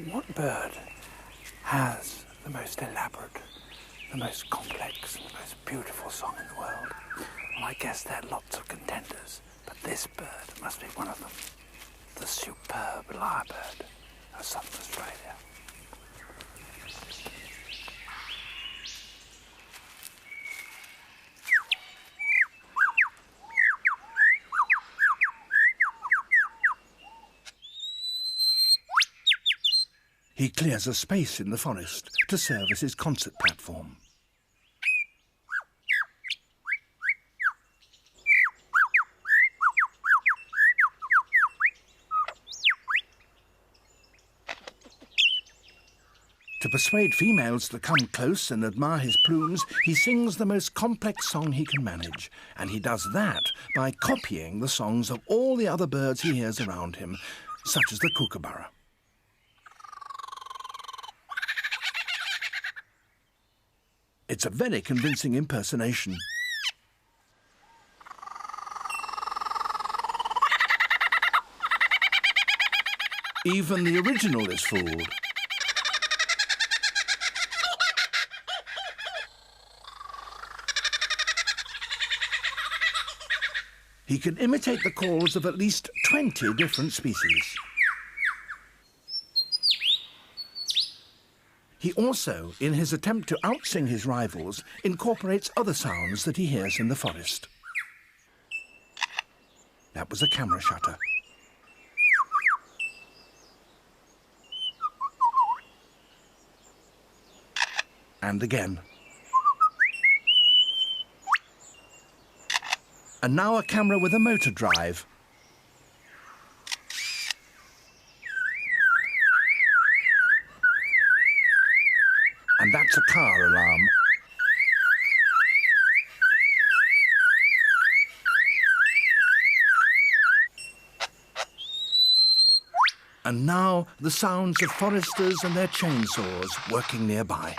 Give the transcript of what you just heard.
What bird has the most elaborate, the most complex, and the most beautiful song in the world? Well, I guess there are lots of contenders, but this bird must be one of them. The superb lyrebird of southern Australia. He clears a space in the forest to serve as his concert platform. To persuade females to come close and admire his plumes, he sings the most complex song he can manage, and he does that by copying the songs of all the other birds he hears around him, such as the kookaburra. It's a very convincing impersonation. Even the original is fooled. He can imitate the calls of at least 20 different species. He also, in his attempt to outsing his rivals, incorporates other sounds that he hears in the forest. That was a camera shutter. And again. And now a camera with a motor drive. And that's a car alarm. And now the sounds of foresters and their chainsaws working nearby.